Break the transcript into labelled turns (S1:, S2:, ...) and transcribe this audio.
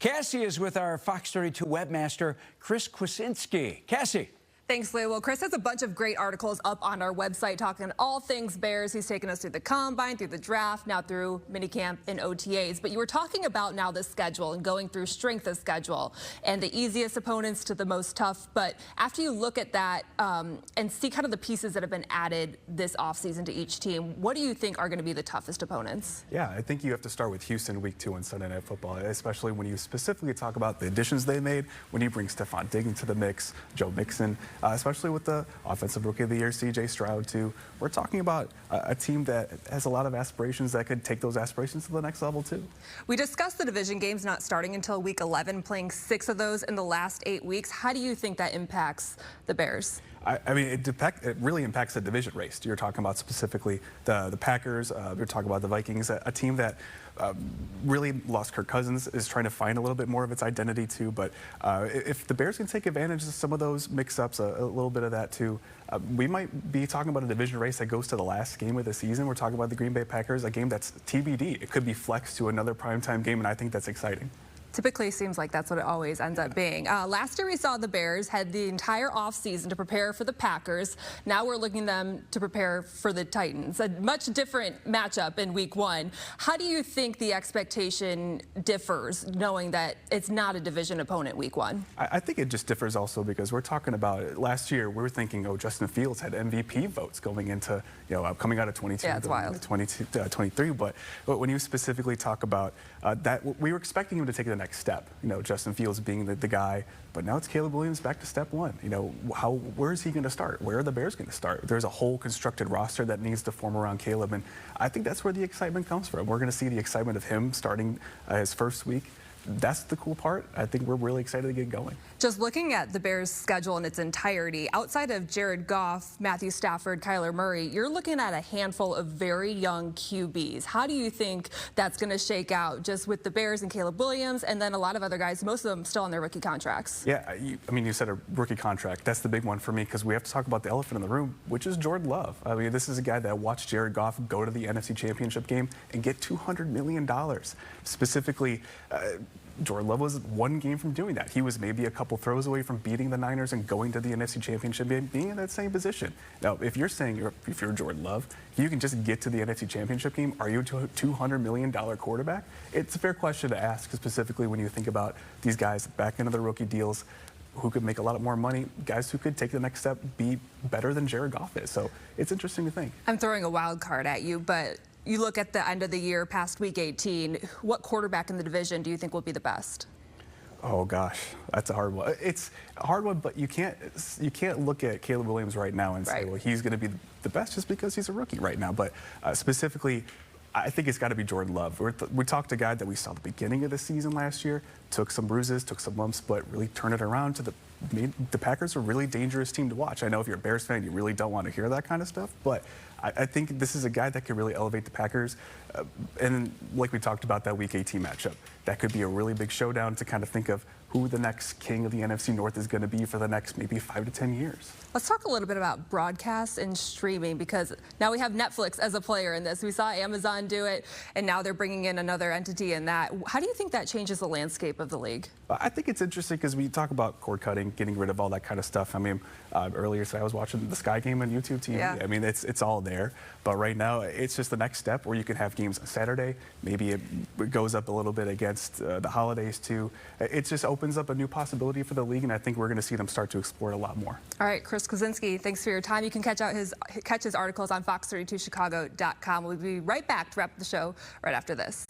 S1: Cassie is with our Fox 32 webmaster, Chris Kwasinski. Cassie.
S2: Thanks, Lou. Well, Chris has a bunch of great articles up on our website talking all things Bears. He's taken us through the combine, through the draft, now through minicamp and OTAs. But you were talking about now the schedule and going through strength of schedule and the easiest opponents to the most tough. But after you look at that and see kind of the pieces that have been added this offseason to each team, what do you think are going to be the toughest opponents?
S3: Yeah, I think you have to start with Houston week 2 on Sunday Night Football, especially when you specifically talk about the additions they made, when you bring Stephon Diggs into the mix, Joe Mixon, especially with the Offensive Rookie of the Year, C.J. Stroud, too. We're talking about a team that has a lot of aspirations that could take those aspirations to the next level, too.
S2: We discussed the division games not starting until week 11, playing 6 of those in the last 8 weeks. How do you think that impacts the Bears?
S3: I mean, it really impacts the division race. You're talking about specifically the Packers. You're talking about the Vikings, a team that really lost Kirk Cousins, is trying to find a little bit more of its identity too. But if the Bears can take advantage of some of those mix-ups, a little bit of that too, we might be talking about a division race that goes to the last game of the season. We're talking about the Green Bay Packers, a game that's TBD. It could be flexed to another primetime game, and I think that's exciting.
S2: Typically seems like that's what it always ends up being. Last year we saw the Bears had the entire offseason to prepare for the Packers. Now we're looking them to prepare for the Titans. A much different matchup in week 1. How do you think the expectation differs knowing that it's not a division opponent week 1?
S3: I think it just differs also because we're talking about last year we were thinking, oh, Justin Fields had MVP votes going into, coming out of 22
S2: yeah, it's wild.
S3: 23. But when you specifically talk about that, we were expecting him to take the next step, Justin Fields being the guy, but now it's Caleb Williams back to step 1. Where is he going to start? Where are the Bears going to start? There's a whole constructed roster that needs to form around Caleb, and I think that's where the excitement comes from. We're going to see the excitement of him starting his first week. That's the cool part. I think we're really excited to get going.
S2: Just looking at the Bears' schedule in its entirety, outside of Jared Goff, Matthew Stafford, Kyler Murray, you're looking at a handful of very young QBs. How do you think that's going to shake out just with the Bears and Caleb Williams and then a lot of other guys, most of them still on their rookie contracts?
S3: Yeah, you said a rookie contract. That's the big one for me because we have to talk about the elephant in the room, which is Jordan Love. I mean, this is a guy that watched Jared Goff go to the NFC Championship game and get $200 million. Specifically, Jordan Love was 1 game from doing that. He was maybe a couple throws away from beating the Niners and going to the NFC Championship game, being in that same position. Now, if you're saying if you're Jordan Love, you can just get to the NFC Championship game, are you a $200 million quarterback? It's a fair question to ask, specifically when you think about these guys back into their rookie deals who could make a lot more money, guys who could take the next step, be better than Jared Goff is. So it's interesting to think.
S2: I'm throwing a wild card at you, but you look at the end of the year, past week 18, what quarterback in the division do you think will be the best?
S3: Oh gosh, that's a hard one. It's a hard one, but you can't look at Caleb Williams right now and say, well, he's going to be the best just because he's a rookie right now. But specifically, I think it's got to be Jordan Love. We talked to a guy that we saw at the beginning of the season last year, took some bruises, took some lumps, but really turned it around to the Packers are a really dangerous team to watch. I know if you're a Bears fan, you really don't want to hear that kind of stuff, but I think this is a guy that could really elevate the Packers. And like we talked about that Week 18 matchup, that could be a really big showdown to kind of think of who the next king of the NFC North is going to be for the next maybe 5 to 10 years.
S2: Let's talk a little bit about broadcast and streaming because now we have Netflix as a player in this. We saw Amazon do it, and now they're bringing in another entity in that. How do you think that changes the landscape of the league?
S3: I think it's interesting because we talk about cord cutting, getting rid of all that kind of stuff. I mean, earlier today I was watching the Sky game on YouTube TV. Yeah. I mean, it's all there. But right now, it's just the next step where you can have games on Saturday. Maybe it goes up a little bit against the holidays, too. It just opens up a new possibility for the league, and I think we're going to see them start to explore it a lot more.
S2: All right, Chris Kwasinski, thanks for your time. You can catch his articles on fox32chicago.com. We'll be right back to wrap the show right after this.